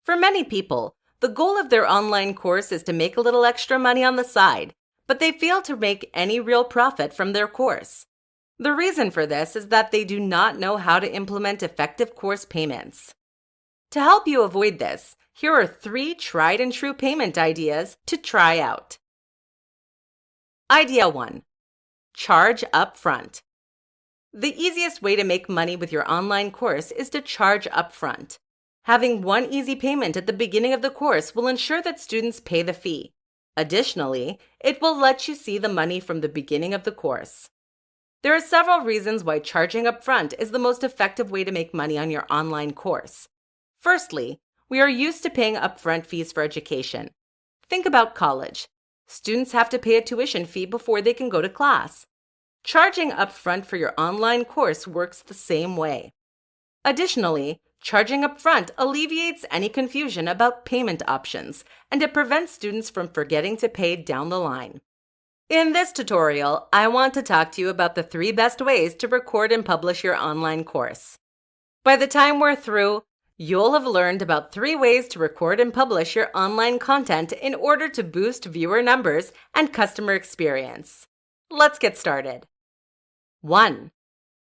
For many people, the goal of their online course is to make a little extra money on the side, but they fail to make any real profit from their course. The reason for this is that they do not know how to implement effective course payments. To help you avoid this, here are 3 tried and true payment ideas to try out. Idea 1. Charge up front. The easiest way to make money with your online course is to charge up front. Having one easy payment at the beginning of the course will ensure that students pay the fee. Additionally, it will let you see the money from the beginning of the course. There are several reasons why charging up front is the most effective way to make money on your online course. Firstly, we are used to paying upfront fees for education. Think about college. Students have to pay a tuition fee before they can go to class. Charging upfront for your online course works the same way. Additionally, charging upfront alleviates any confusion about payment options, and it prevents students from forgetting to pay down the line. In this tutorial, I want to talk to you about the 3 best ways to record and publish your online course. By the time we're through, you'll have learned about 3 ways to record and publish your online content in order to boost viewer numbers and customer experience. Let's get started. 1.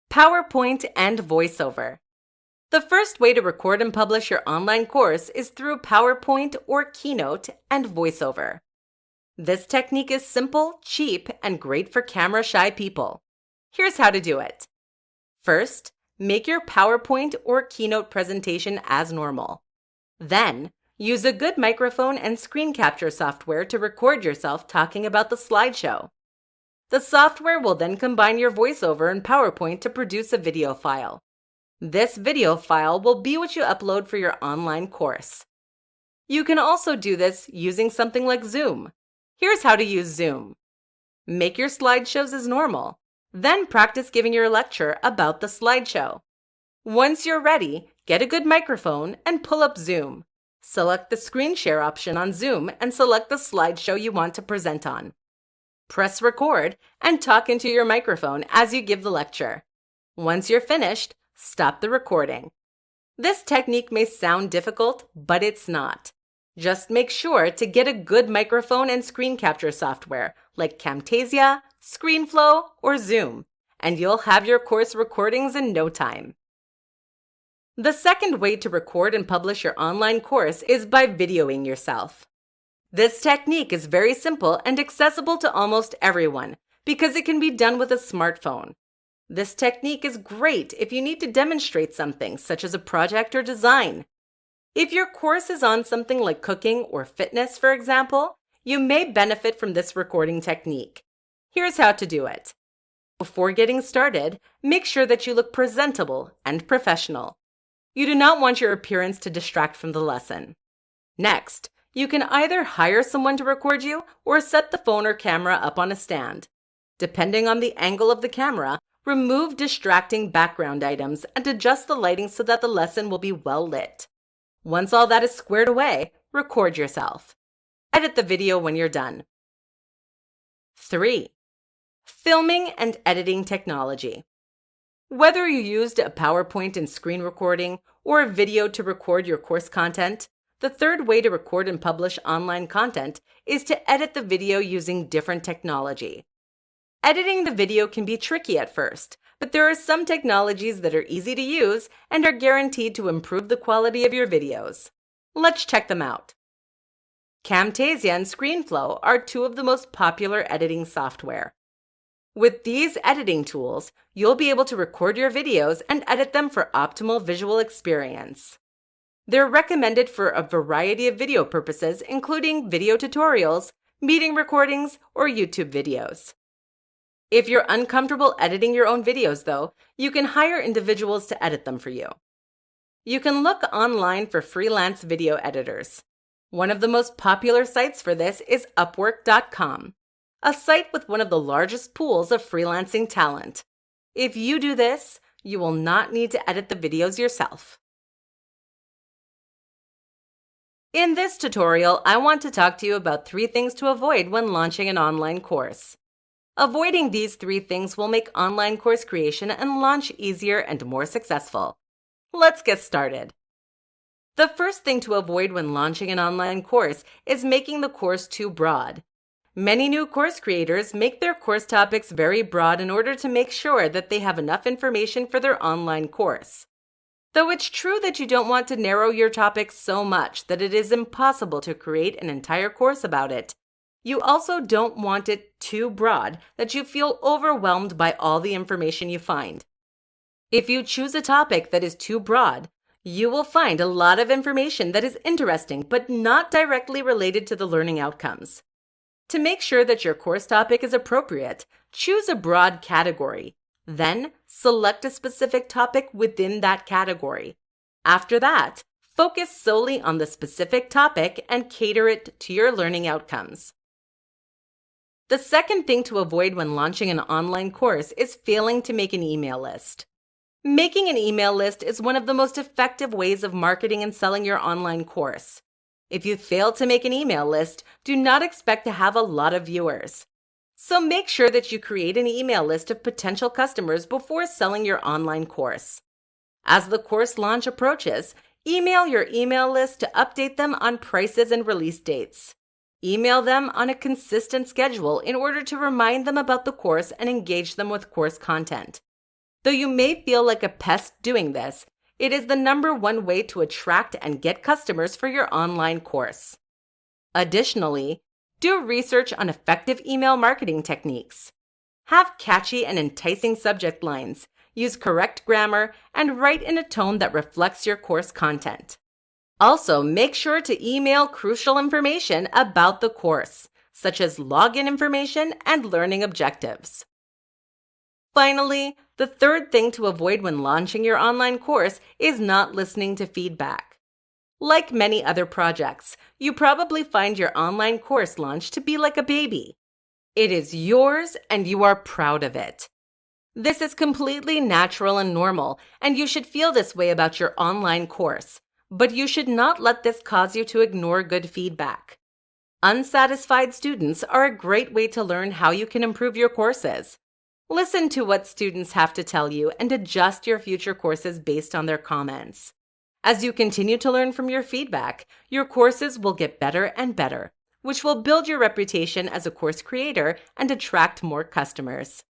PowerPoint and VoiceOver. The first way to record and publish your online course is through PowerPoint or Keynote and VoiceOver. This technique is simple, cheap, and great for camera-shy people. Here's how to do it. First, make your PowerPoint or Keynote presentation as normal. Then, use a good microphone and screen capture software to record yourself talking about the slideshow. The software will then combine your VoiceOver and PowerPoint to produce a video file. This video file will be what you upload for your online course. You can also do this using something like Zoom. Here's how to use Zoom. Make your slideshows as normal. Then practice giving your lecture about the slideshow. Once you're ready, get a good microphone and pull up Zoom. Select the screen share option on Zoom and select the slideshow you want to present on. Press record and talk into your microphone as you give the lecture. Once you're finished, stop the recording. This technique may sound difficult, but it's not. Just make sure to get a good microphone and screen capture software like Camtasia, ScreenFlow, or Zoom, and you'll have your course recordings in no time. The second way to record and publish your online course is by videoing yourself. This technique is very simple and accessible to almost everyone because it can be done with a smartphone. This technique is great if you need to demonstrate something, such as a project or design. If your course is on something like cooking or fitness, for example, you may benefit from this recording technique. Here's how to do it. Before getting started, make sure that you look presentable and professional. You do not want your appearance to distract from the lesson. Next, you can either hire someone to record you or set the phone or camera up on a stand. Depending on the angle of the camera, remove distracting background items and adjust the lighting so that the lesson will be well lit. Once all that is squared away, record yourself. Edit the video when you're done. 3. Filming and editing technology. Whether you used a PowerPoint and screen recording or a video to record your course content, the third way to record and publish online content is to edit the video using different technology. Editing the video can be tricky at first, but there are some technologies that are easy to use and are guaranteed to improve the quality of your videos. Let's check them out. Camtasia and ScreenFlow are 2 of the most popular editing software. With these editing tools, you'll be able to record your videos and edit them for optimal visual experience. They're recommended for a variety of video purposes, including video tutorials, meeting recordings, or YouTube videos. If you're uncomfortable editing your own videos, though, you can hire individuals to edit them for you. You can look online for freelance video editors. One of the most popular sites for this is Upwork.com, a site with one of the largest pools of freelancing talent. If you do this, you will not need to edit the videos yourself. In this tutorial, I want to talk to you about 3 things to avoid when launching an online course. Avoiding these 3 things will make online course creation and launch easier and more successful. Let's get started. The first thing to avoid when launching an online course is making the course too broad. Many new course creators make their course topics very broad in order to make sure that they have enough information for their online course. Though it's true that you don't want to narrow your topic so much that it is impossible to create an entire course about it, you also don't want it too broad that you feel overwhelmed by all the information you find. If you choose a topic that is too broad, you will find a lot of information that is interesting but not directly related to the learning outcomes. To make sure that your course topic is appropriate, choose a broad category. Then, select a specific topic within that category. After that, focus solely on the specific topic and cater it to your learning outcomes. The second thing to avoid when launching an online course is failing to make an email list. Making an email list is one of the most effective ways of marketing and selling your online course. If you fail to make an email list, do not expect to have a lot of viewers. So make sure that you create an email list of potential customers before selling your online course. As the course launch approaches, email your email list to update them on prices and release dates. Email them on a consistent schedule in order to remind them about the course and engage them with course content. Though you may feel like a pest doing this, it is the number one way to attract and get customers for your online course. Additionally, do research on effective email marketing techniques. Have catchy and enticing subject lines, use correct grammar, and write in a tone that reflects your course content. Also, make sure to email crucial information about the course, such as login information and learning objectives. Finally, the third thing to avoid when launching your online course is not listening to feedback. Like many other projects, you probably find your online course launch to be like a baby. It is yours and you are proud of it. This is completely natural and normal, and you should feel this way about your online course, but you should not let this cause you to ignore good feedback. Unsatisfied students are a great way to learn how you can improve your courses. Listen to what students have to tell you and adjust your future courses based on their comments. As you continue to learn from your feedback, your courses will get better and better, which will build your reputation as a course creator and attract more customers.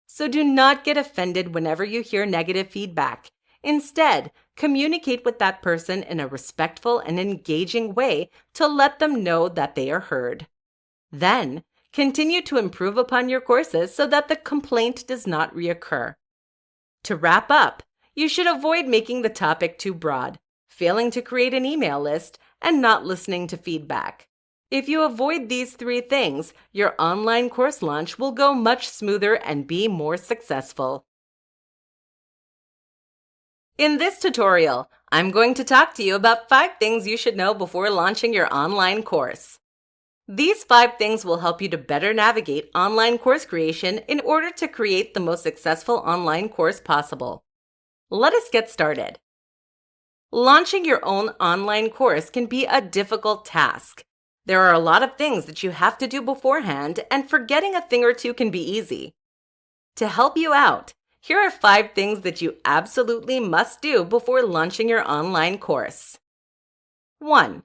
So do not get offended whenever you hear negative feedback. Instead, communicate with that person in a respectful and engaging way to let them know that they are heard. Then, continue to improve upon your courses so that the complaint does not reoccur. To wrap up, you should avoid making the topic too broad, failing to create an email list, and not listening to feedback. If you avoid these three things, your online course launch will go much smoother and be more successful. In this tutorial, I'm going to talk to you about 5 things you should know before launching your online course. These 5 things will help you to better navigate online course creation in order to create the most successful online course possible. Let us get started. Launching your own online course can be a difficult task. There are a lot of things that you have to do beforehand, and forgetting a thing or two can be easy. To help you out, here are 5 things that you absolutely must do before launching your online course. 1.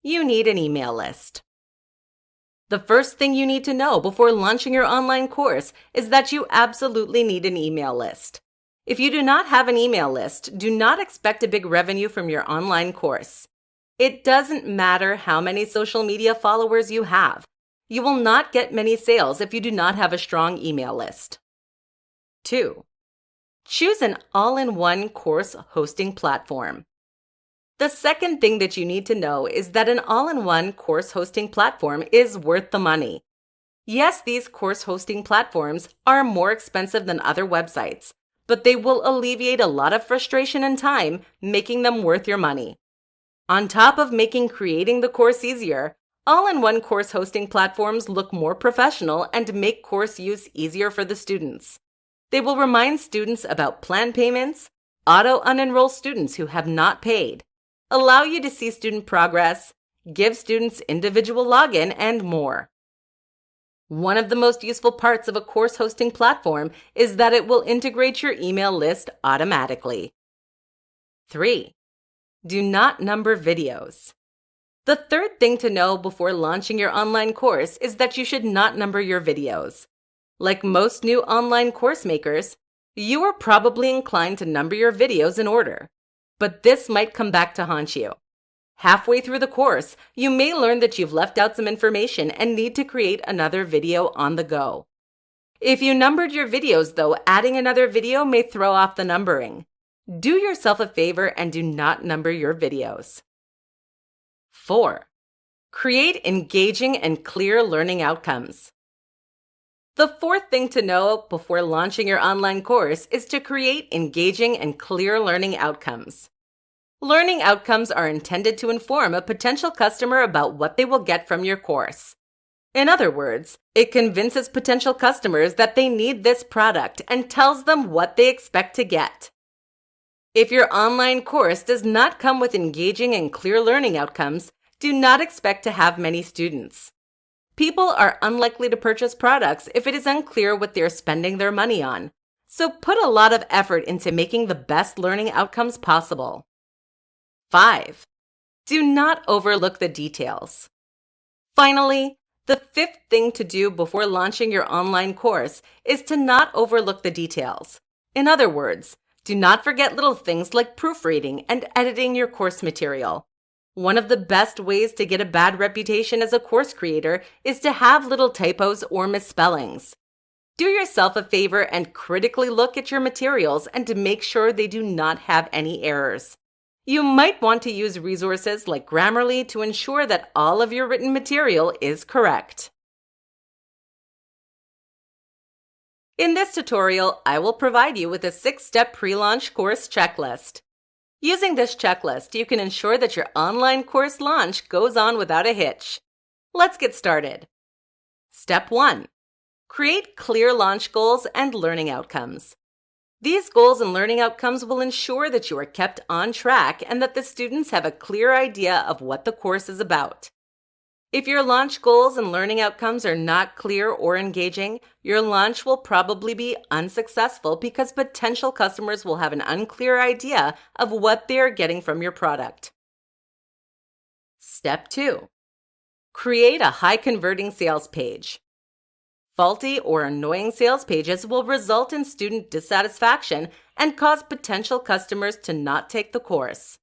You need an email list. The first thing you need to know before launching your online course is that you absolutely need an email list. If you do not have an email list, do not expect a big revenue from your online course. It doesn't matter how many social media followers you have. You will not get many sales if you do not have a strong email list. 2. Choose an all-in-one course hosting platform. The second thing that you need to know is that an all-in-one course hosting platform is worth the money. Yes, these course hosting platforms are more expensive than other websites, but they will alleviate a lot of frustration and time, making them worth your money. On top of making creating the course easier, all-in-one course hosting platforms look more professional and make course use easier for the students. They will remind students about plan payments, auto-unenroll students who have not paid, allow you to see student progress, give students individual login, and more. One of the most useful parts of a course hosting platform is that it will integrate your email list automatically. 3. Do not number videos. The third thing to know before launching your online course is that you should not number your videos. Like most new online course makers, you are probably inclined to number your videos in order, but this might come back to haunt you. Halfway through the course, you may learn that you've left out some information and need to create another video on the go. If you numbered your videos, though, adding another video may throw off the numbering. Do yourself a favor and do not number your videos. 4. Create engaging and clear learning outcomes. The fourth thing to know before launching your online course is to create engaging and clear learning outcomes. Learning outcomes are intended to inform a potential customer about what they will get from your course. In other words, it convinces potential customers that they need this product and tells them what they expect to get. If your online course does not come with engaging and clear learning outcomes, do not expect to have many students. People are unlikely to purchase products if it is unclear what they're spending their money on. So put a lot of effort into making the best learning outcomes possible. 5. Do not overlook the details. Finally, the fifth thing to do before launching your online course is to not overlook the details. In other words, do not forget little things like proofreading and editing your course material. One of the best ways to get a bad reputation as a course creator is to have little typos or misspellings. Do yourself a favor and critically look at your materials and to make sure they do not have any errors. You might want to use resources like Grammarly to ensure that all of your written material is correct. In this tutorial, I will provide you with a 6-step pre-launch course checklist. Using this checklist, you can ensure that your online course launch goes on without a hitch. Let's get started. Step 1. Create clear launch goals and learning outcomes. These goals and learning outcomes will ensure that you are kept on track and that the students have a clear idea of what the course is about. If your launch goals and learning outcomes are not clear or engaging, your launch will probably be unsuccessful because potential customers will have an unclear idea of what they are getting from your product. Step 2. Create a high-converting sales page. Faulty or annoying sales pages will result in student dissatisfaction and cause potential customers to not take the course.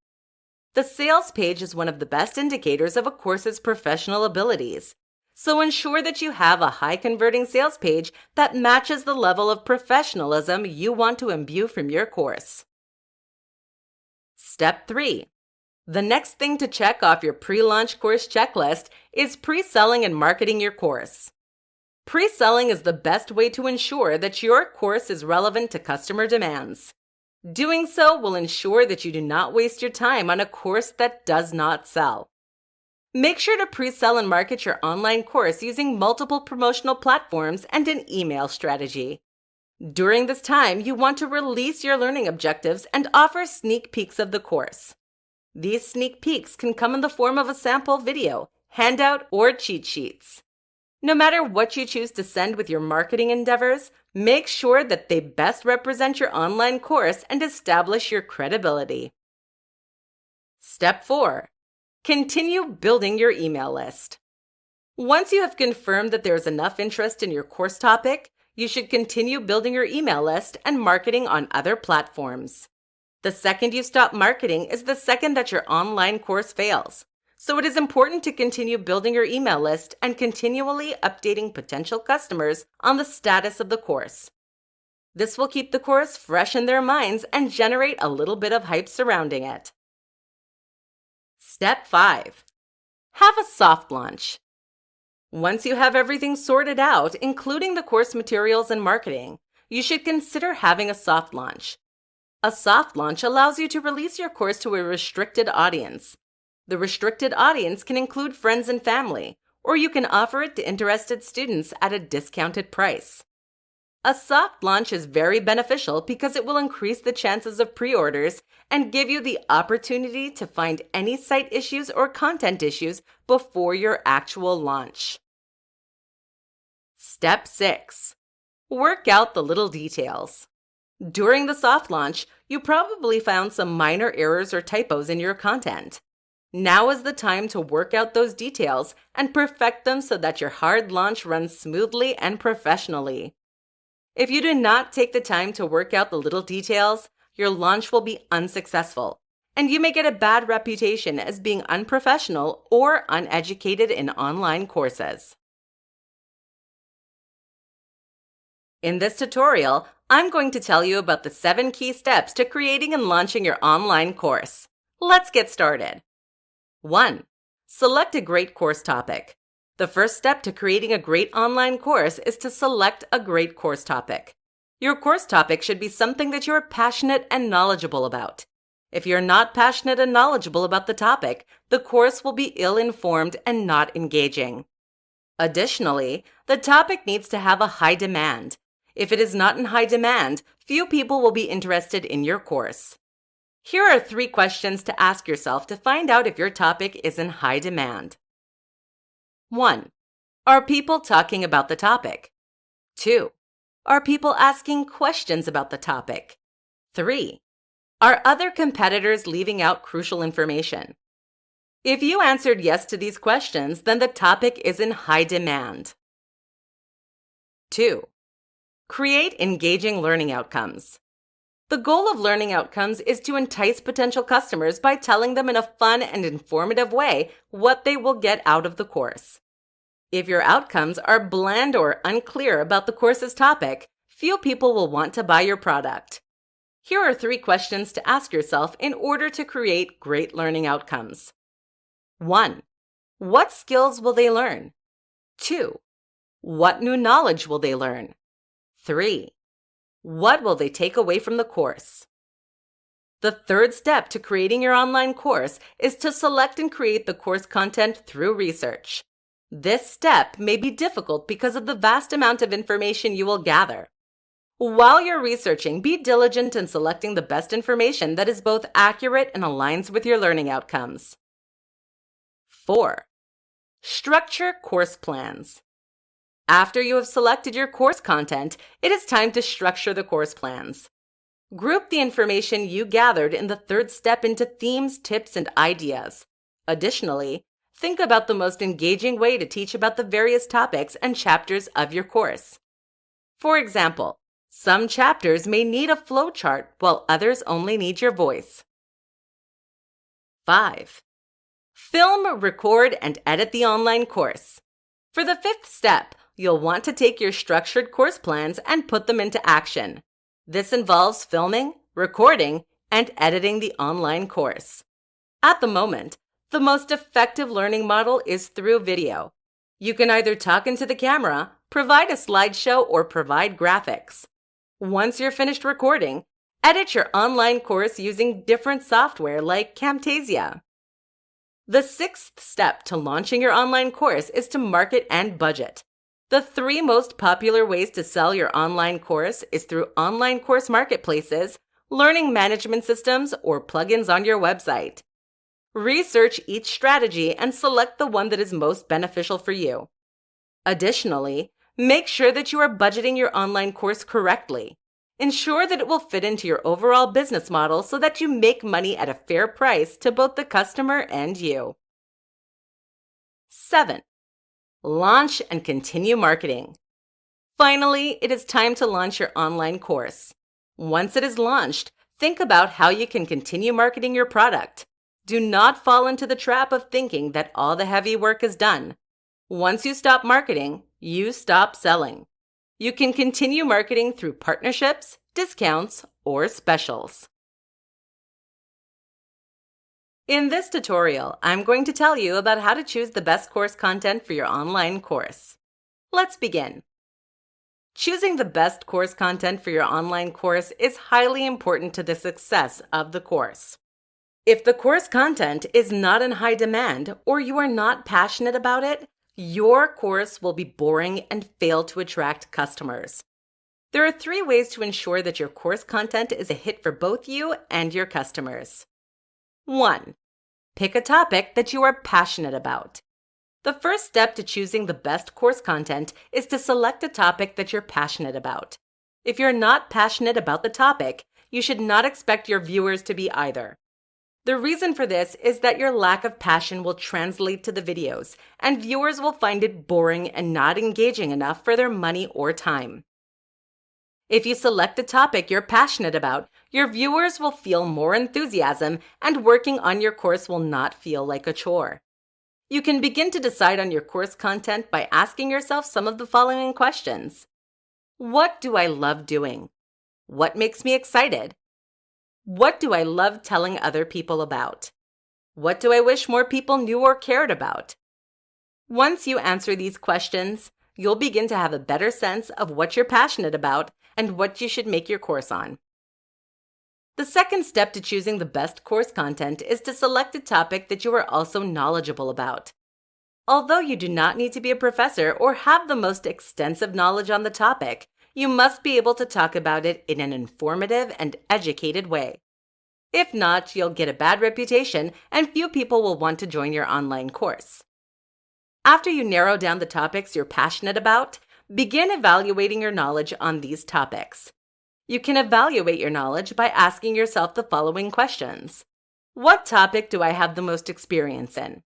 The sales page is one of the best indicators of a course's professional abilities, so ensure that you have a high-converting sales page that matches the level of professionalism you want to imbue from your course. Step 3. The next thing to check off your pre-launch course checklist is pre-selling and marketing your course. Pre-selling is the best way to ensure that your course is relevant to customer demands. Doing so will ensure that you do not waste your time on a course that does not sell. Make sure to pre-sell and market your online course using multiple promotional platforms and an email strategy. During this time, you want to release your learning objectives and offer sneak peeks of the course. These sneak peeks can come in the form of a sample video, handout, or cheat sheets. No matter what you choose to send with your marketing endeavors, make sure that they best represent your online course and establish your credibility. Step 4. Continue building your email list. Once you have confirmed that there is enough interest in your course topic, you should continue building your email list and marketing on other platforms. The second you stop marketing is the second that your online course fails. So it is important to continue building your email list and continually updating potential customers on the status of the course. This will keep the course fresh in their minds and generate a little bit of hype surrounding it. Step 5. Have a soft launch. Once you have everything sorted out, including the course materials and marketing, you should consider having a soft launch. A soft launch allows you to release your course to a restricted audience. The restricted audience can include friends and family, or you can offer it to interested students at a discounted price. A soft launch is very beneficial because it will increase the chances of pre-orders and give you the opportunity to find any site issues or content issues before your actual launch. Step 6. Work out the little details. During the soft launch, you probably found some minor errors or typos in your content. Now is the time to work out those details and perfect them so that your hard launch runs smoothly and professionally. If you do not take the time to work out the little details, your launch will be unsuccessful, and you may get a bad reputation as being unprofessional or uneducated in online courses. In this tutorial, I'm going to tell you about the 7 key steps to creating and launching your online course. Let's get started. 1. Select a great course topic. The first step to creating a great online course is to select a great course topic. Your course topic should be something that you are passionate and knowledgeable about. If you're not passionate and knowledgeable about the topic, the course will be ill-informed and not engaging. Additionally, the topic needs to have a high demand. If it is not in high demand, few people will be interested in your course. Here are 3 questions to ask yourself to find out if your topic is in high demand. 1. Are people talking about the topic? 2. Are people asking questions about the topic? 3. Are other competitors leaving out crucial information? If you answered yes to these questions, then the topic is in high demand. 2. Create engaging learning outcomes. The goal of learning outcomes is to entice potential customers by telling them in a fun and informative way what they will get out of the course. If your outcomes are bland or unclear about the course's topic, few people will want to buy your product. Here are 3 questions to ask yourself in order to create great learning outcomes. 1. What skills will they learn? 2. What new knowledge will they learn? 3. What will they take away from the course? The third step to creating your online course is to select and create the course content through research. This step may be difficult because of the vast amount of information you will gather. While you're researching, be diligent in selecting the best information that is both accurate and aligns with your learning outcomes. 4. Structure course plans. After you have selected your course content, it is time to structure the course plans. Group the information you gathered in the third step into themes, tips, and ideas. Additionally, think about the most engaging way to teach about the various topics and chapters of your course. For example, some chapters may need a flowchart while others only need your voice. 5. Film, record, and edit the online course. For the 5th step, you'll want to take your structured course plans and put them into action. This involves filming, recording, and editing the online course. At the moment, the most effective learning model is through video. You can either talk into the camera, provide a slideshow, or provide graphics. Once you're finished recording, edit your online course using different software like Camtasia. The 6th step to launching your online course is to market and budget. The 3 most popular ways to sell your online course is through online course marketplaces, learning management systems, or plugins on your website. Research each strategy and select the one that is most beneficial for you. Additionally, make sure that you are budgeting your online course correctly. Ensure that it will fit into your overall business model so that you make money at a fair price to both the customer and you. 7. Launch and continue marketing. Finally, it is time to launch your online course. Once it is launched, think about how you can continue marketing your product. Do not fall into the trap of thinking that all the heavy work is done. Once you stop marketing, you stop selling. You can continue marketing through partnerships, discounts, or specials. In this tutorial, I'm going to tell you about how to choose the best course content for your online course. Let's begin. Choosing the best course content for your online course is highly important to the success of the course. If the course content is not in high demand or you are not passionate about it, your course will be boring and fail to attract customers. There are 3 ways to ensure that your course content is a hit for both you and your customers. 1. Pick a topic that you are passionate about. The first step to choosing the best course content is to select a topic that you're passionate about. If you're not passionate about the topic, you should not expect your viewers to be either. The reason for this is that your lack of passion will translate to the videos, and viewers will find it boring and not engaging enough for their money or time. If you select a topic you're passionate about, your viewers will feel more enthusiasm, and working on your course will not feel like a chore. You can begin to decide on your course content by asking yourself some of the following questions. What do I love doing? What makes me excited? What do I love telling other people about? What do I wish more people knew or cared about? Once you answer these questions, you'll begin to have a better sense of what you're passionate about and what you should make your course on. The second step to choosing the best course content is to select a topic that you are also knowledgeable about. Although you do not need to be a professor or have the most extensive knowledge on the topic, you must be able to talk about it in an informative and educated way. If not, you'll get a bad reputation and few people will want to join your online course. After you narrow down the topics you're passionate about, begin evaluating your knowledge on these topics. You can evaluate your knowledge by asking yourself the following questions. What topic do I have the most experience in?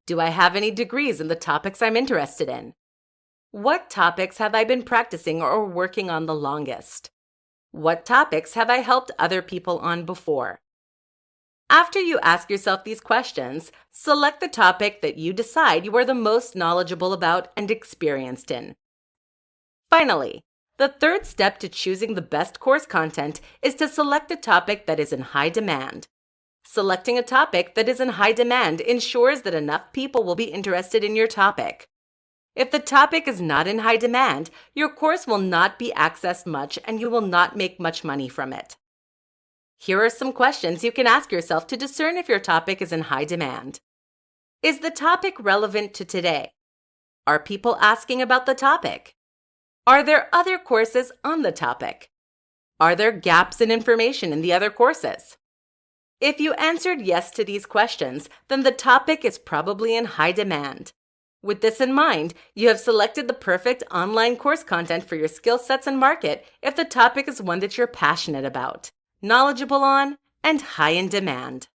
Do I have any degrees in the topics I'm interested in? What topics have I been practicing or working on the longest? What topics have I helped other people on before? After you ask yourself these questions, select the topic that you decide you are the most knowledgeable about and experienced in. Finally, the third step to choosing the best course content is to select a topic that is in high demand. Selecting a topic that is in high demand ensures that enough people will be interested in your topic. If the topic is not in high demand, your course will not be accessed much and you will not make much money from it. Here are some questions you can ask yourself to discern if your topic is in high demand. Is the topic relevant to today? Are people asking about the topic? Are there other courses on the topic? Are there gaps in information in the other courses? If you answered yes to these questions, then the topic is probably in high demand. With this in mind, you have selected the perfect online course content for your skill sets and market if the topic is one that you're passionate about, knowledgeable on, and high in demand.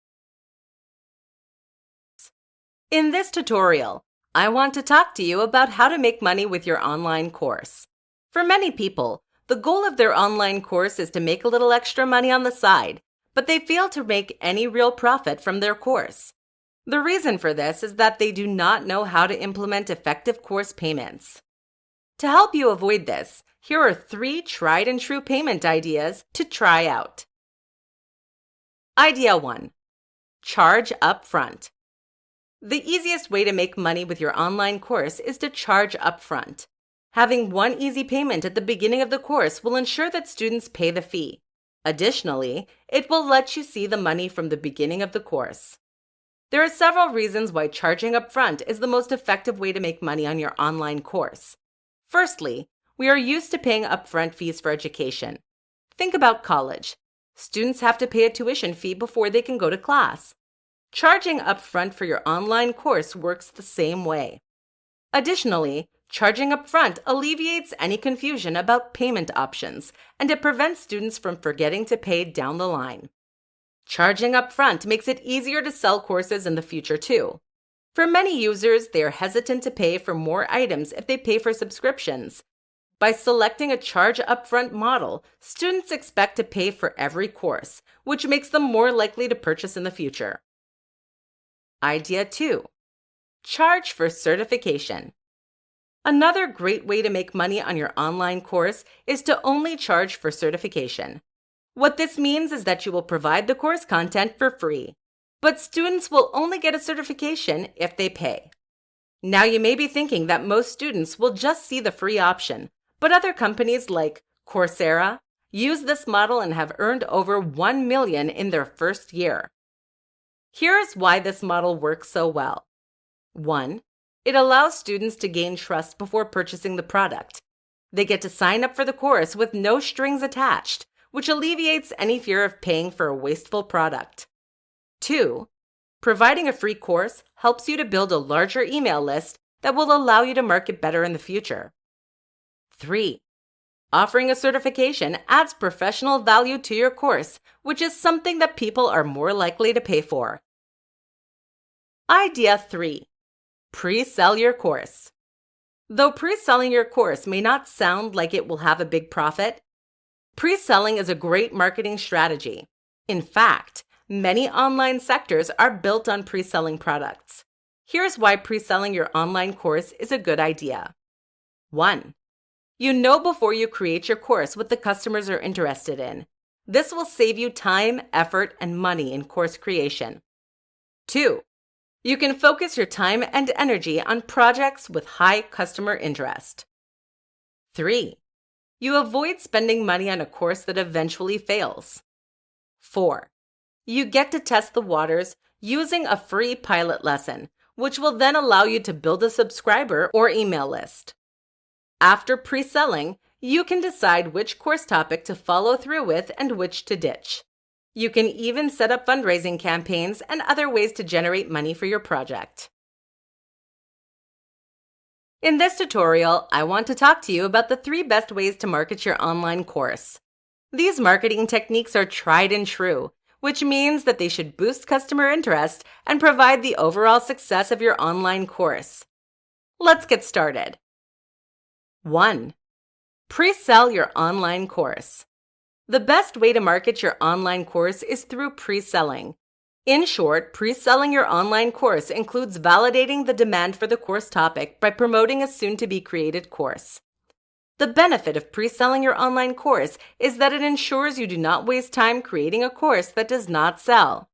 In this tutorial, I want to talk to you about how to make money with your online course. For many people, the goal of their online course is to make a little extra money on the side, but they fail to make any real profit from their course. The reason for this is that they do not know how to implement effective course payments. To help you avoid this, here are 3 tried and true payment ideas to try out. Idea 1. Charge up front. The easiest way to make money with your online course is to charge up front. Having one easy payment at the beginning of the course will ensure that students pay the fee. Additionally, it will let you see the money from the beginning of the course. There are several reasons why charging up front is the most effective way to make money on your online course. Firstly, we are used to paying upfront fees for education. Think about college. Students have to pay a tuition fee before they can go to class. Charging upfront for your online course works the same way. Additionally, charging upfront alleviates any confusion about payment options, and it prevents students from forgetting to pay down the line. Charging upfront makes it easier to sell courses in the future too. For many users, they are hesitant to pay for more items if they pay for subscriptions. By selecting a charge upfront model, students expect to pay for every course, which makes them more likely to purchase in the future. Idea 2. Charge for certification. Another great way to make money on your online course is to only charge for certification. What this means is that you will provide the course content for free, but students will only get a certification if they pay. Now you may be thinking that most students will just see the free option, but other companies like Coursera use this model and have earned over $1 million in their first year. Here's why this model works so well. 1. It allows students to gain trust before purchasing the product. They get to sign up for the course with no strings attached, which alleviates any fear of paying for a wasteful product. 2. Providing a free course helps you to build a larger email list that will allow you to market better in the future. 3. Offering a certification adds professional value to your course, which is something that people are more likely to pay for. Idea 3. Pre-sell your course. Though pre-selling your course may not sound like it will have a big profit, pre-selling is a great marketing strategy. In fact, many online sectors are built on pre-selling products. Here's why pre-selling your online course is a good idea. 1. You know before you create your course what the customers are interested in. This will save you time, effort, and money in course creation. 2. You can focus your time and energy on projects with high customer interest. 3. You avoid spending money on a course that eventually fails. 4. You get to test the waters using a free pilot lesson, which will then allow you to build a subscriber or email list. After pre-selling, you can decide which course topic to follow through with and which to ditch. You can even set up fundraising campaigns and other ways to generate money for your project. In this tutorial, I want to talk to you about the 3 best ways to market your online course. These marketing techniques are tried and true, which means that they should boost customer interest and provide the overall success of your online course. Let's get started. 1. Pre-sell your online course. The best way to market your online course is through pre-selling. In short, pre-selling your online course includes validating the demand for the course topic by promoting a soon-to-be-created course. The benefit of pre-selling your online course is that it ensures you do not waste time creating a course that does not sell.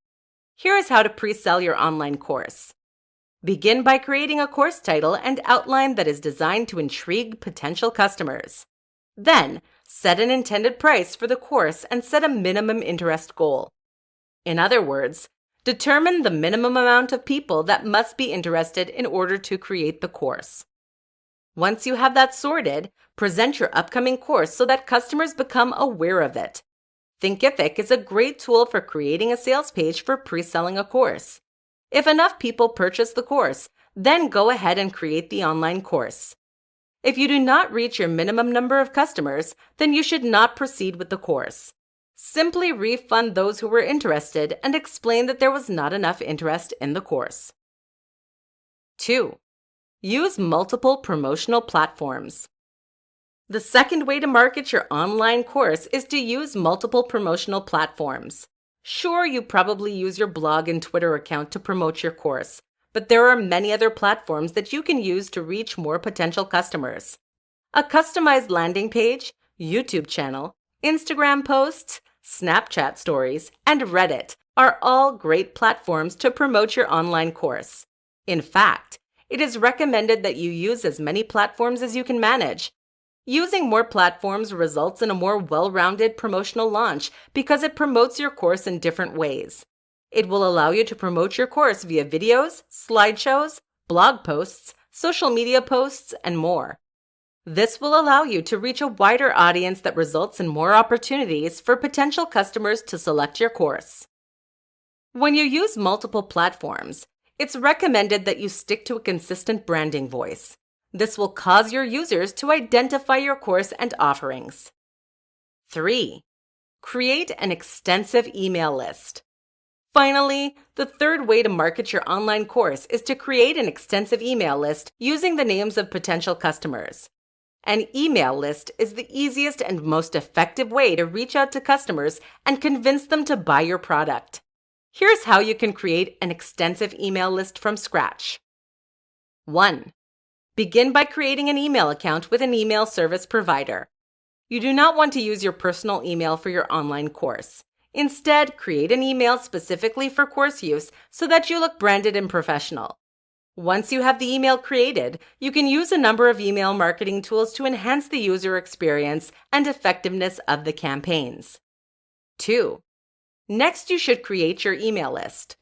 Here is how to pre-sell your online course. Begin by creating a course title and outline that is designed to intrigue potential customers. Then, set an intended price for the course and set a minimum interest goal. In other words, determine the minimum amount of people that must be interested in order to create the course. Once you have that sorted, present your upcoming course so that customers become aware of it. Thinkific is a great tool for creating a sales page for pre-selling a course. If enough people purchase the course, then go ahead and create the online course. If you do not reach your minimum number of customers, then you should not proceed with the course. Simply refund those who were interested and explain that there was not enough interest in the course. 2. Use multiple promotional platforms. The second way to market your online course is to use multiple promotional platforms. Sure, you probably use your blog and Twitter account to promote your course, but there are many other platforms that you can use to reach more potential customers. A customized landing page, YouTube channel, Instagram posts, Snapchat stories, and Reddit are all great platforms to promote your online course. In fact, it is recommended that you use as many platforms as you can manage. Using more platforms results in a more well-rounded promotional launch because it promotes your course in different ways. It will allow you to promote your course via videos, slideshows, blog posts, social media posts, and more. This will allow you to reach a wider audience that results in more opportunities for potential customers to select your course. When you use multiple platforms, it's recommended that you stick to a consistent branding voice. This will cause your users to identify your course and offerings. 3. Create an extensive email list. Finally, the third way to market your online course is to create an extensive email list using the names of potential customers. An email list is the easiest and most effective way to reach out to customers and convince them to buy your product. Here's how you can create an extensive email list from scratch. 1. Begin by creating an email account with an email service provider. You do not want to use your personal email for your online course. Instead, create an email specifically for course use so that you look branded and professional. Once you have the email created, you can use a number of email marketing tools to enhance the user experience and effectiveness of the campaigns. 2. Next, you should create your email list.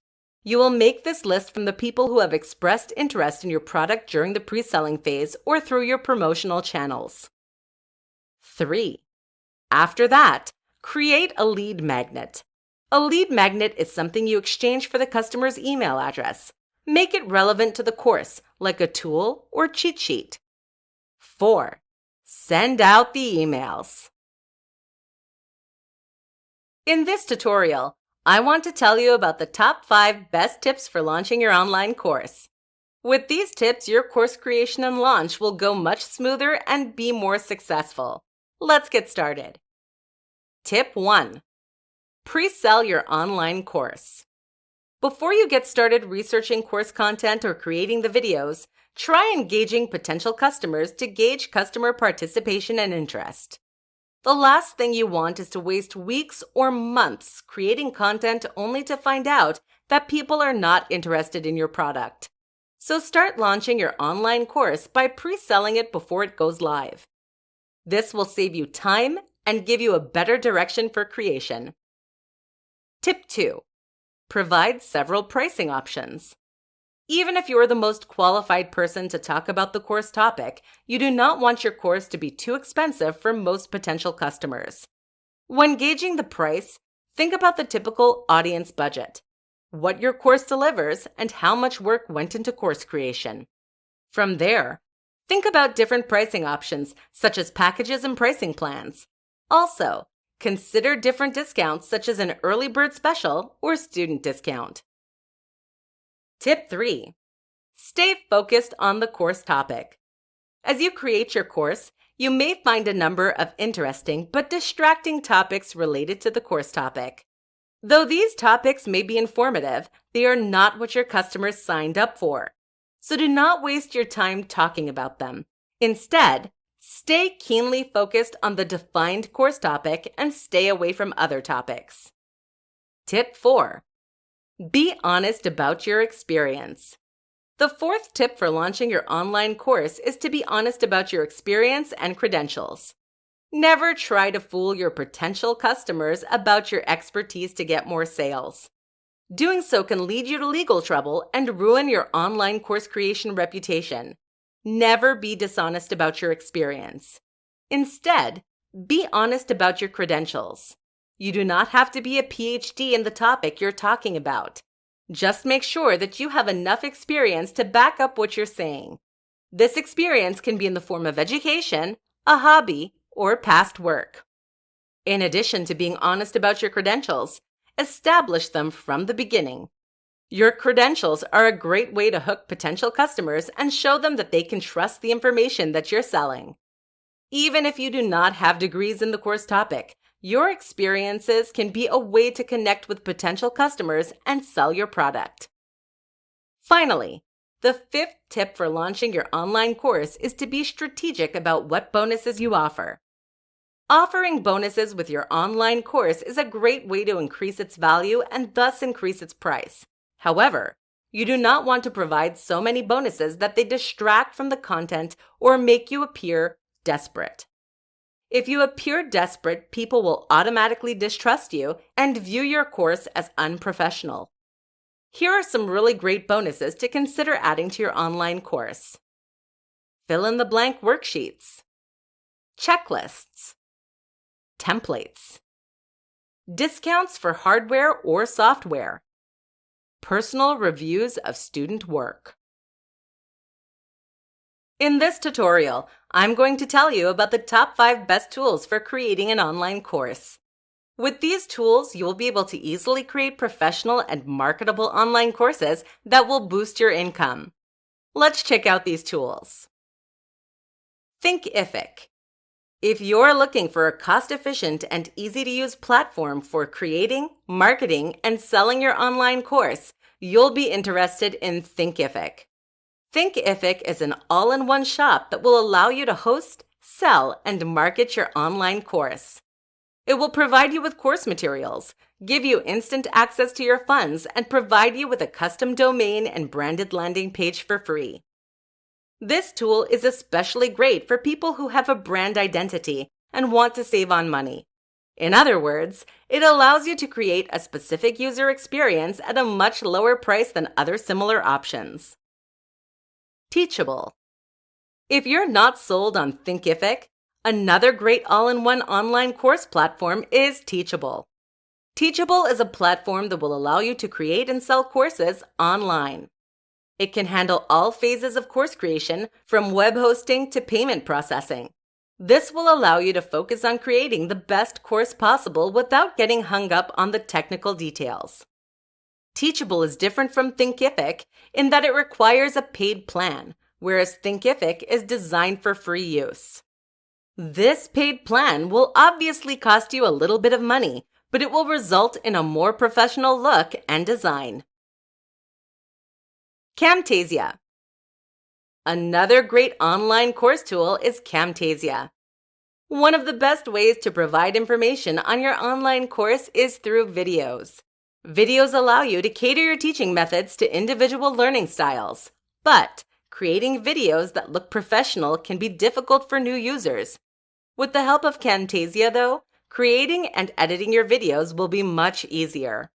You will make this list from the people who have expressed interest in your product during the pre-selling phase or through your promotional channels. 3. After that, create a lead magnet. A lead magnet is something you exchange for the customer's email address. Make it relevant to the course, like a tool or cheat sheet. 4. Send out the emails. In this tutorial, I want to tell you about the top 5 best tips for launching your online course. With these tips, your course creation and launch will go much smoother and be more successful. Let's get started. Tip 1. Pre-sell your online course. Before you get started researching course content or creating the videos, try engaging potential customers to gauge customer participation and interest. The last thing you want is to waste weeks or months creating content only to find out that people are not interested in your product. So start launching your online course by pre-selling it before it goes live. This will save you time and give you a better direction for creation. Tip 2. Provide several pricing options. Even if you're the most qualified person to talk about the course topic, you do not want your course to be too expensive for most potential customers. When gauging the price, think about the typical audience budget, what your course delivers, and how much work went into course creation. From there, think about different pricing options such as packages and pricing plans. Also, consider different discounts such as an early bird special or student discount. Tip 3. Stay focused on the course topic. As you create your course, you may find a number of interesting but distracting topics related to the course topic. Though these topics may be informative, they are not what your customers signed up for. So do not waste your time talking about them. Instead, stay keenly focused on the defined course topic and stay away from other topics. Tip 4. Be honest about your experience. The 4th tip for launching your online course is to be honest about your experience and credentials. Never try to fool your potential customers about your expertise to get more sales. Doing so can lead you to legal trouble and ruin your online course creation reputation. Never be dishonest about your experience. Instead, be honest about your credentials. You do not have to be a PhD in the topic you're talking about. Just make sure that you have enough experience to back up what you're saying. This experience can be in the form of education, a hobby, or past work. In addition to being honest about your credentials, establish them from the beginning. Your credentials are a great way to hook potential customers and show them that they can trust the information that you're selling. Even if you do not have degrees in the course topic, your experiences can be a way to connect with potential customers and sell your product. Finally, the 5th tip for launching your online course is to be strategic about what bonuses you offer. Offering bonuses with your online course is a great way to increase its value and thus increase its price. However, you do not want to provide so many bonuses that they distract from the content or make you appear desperate. If you appear desperate, people will automatically distrust you and view your course as unprofessional. Here are some really great bonuses to consider adding to your online course. Fill-in-the-blank worksheets, checklists, templates, discounts for hardware or software, personal reviews of student work. In this tutorial, I'm going to tell you about the top 5 best tools for creating an online course. With these tools, you'll be able to easily create professional and marketable online courses that will boost your income. Let's check out these tools. Thinkific. If you're looking for a cost-efficient and easy-to-use platform for creating, marketing, and selling your online course, you'll be interested in Thinkific. Thinkific is an all-in-one shop that will allow you to host, sell, and market your online course. It will provide you with course materials, give you instant access to your funds, and provide you with a custom domain and branded landing page for free. This tool is especially great for people who have a brand identity and want to save on money. In other words, it allows you to create a specific user experience at a much lower price than other similar options. Teachable. If you're not sold on Thinkific, another great all-in-one online course platform is Teachable. Teachable is a platform that will allow you to create and sell courses online. It can handle all phases of course creation, from web hosting to payment processing. This will allow you to focus on creating the best course possible without getting hung up on the technical details. Teachable is different from Thinkific in that it requires a paid plan, whereas Thinkific is designed for free use. This paid plan will obviously cost you a little bit of money, but it will result in a more professional look and design. Camtasia. Another great online course tool is Camtasia. One of the best ways to provide information on your online course is through videos. Videos allow you to cater your teaching methods to individual learning styles, but creating videos that look professional can be difficult for new users. With the help of Camtasia, though, creating and editing your videos will be much easier.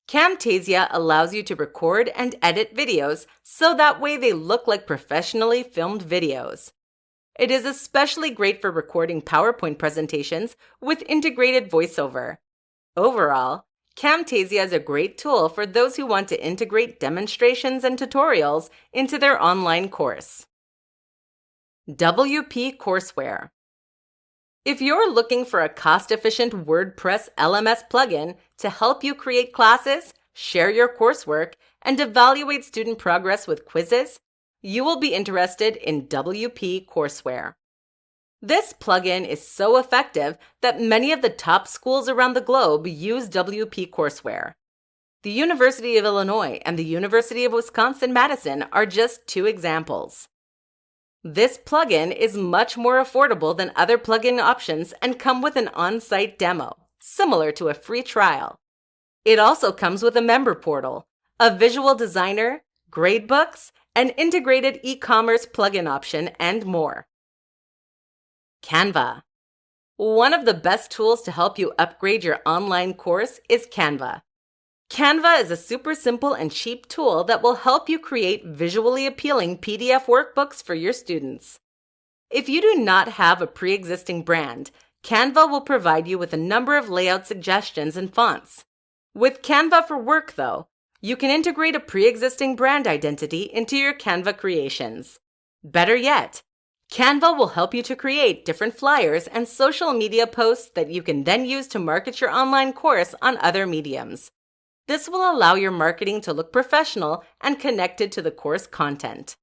Camtasia allows you to record and edit videos so that way they look like professionally filmed videos. It is especially great for recording PowerPoint presentations with integrated voiceover. Overall, Camtasia is a great tool for those who want to integrate demonstrations and tutorials into their online course. WP Courseware. If you're looking for a cost-efficient WordPress LMS plugin to help you create classes, share your coursework, and evaluate student progress with quizzes, you will be interested in WP Courseware. This plugin is so effective that many of the top schools around the globe use WP Courseware. The University of Illinois and the University of Wisconsin-Madison are just two examples. This plugin is much more affordable than other plugin options and comes with an on-site demo, similar to a free trial. It also comes with a member portal, a visual designer, gradebooks, an integrated e-commerce plugin option, and more. Canva. One of the best tools to help you upgrade your online course is Canva. Canva is a super simple and cheap tool that will help you create visually appealing PDF workbooks for your students. If you do not have a pre-existing brand, Canva will provide you with a number of layout suggestions and fonts. With Canva for Work, though, you can integrate a pre-existing brand identity into your Canva creations. Better yet, Canva will help you to create different flyers and social media posts that you can then use to market your online course on other mediums. This will allow your marketing to look professional and connected to the course content.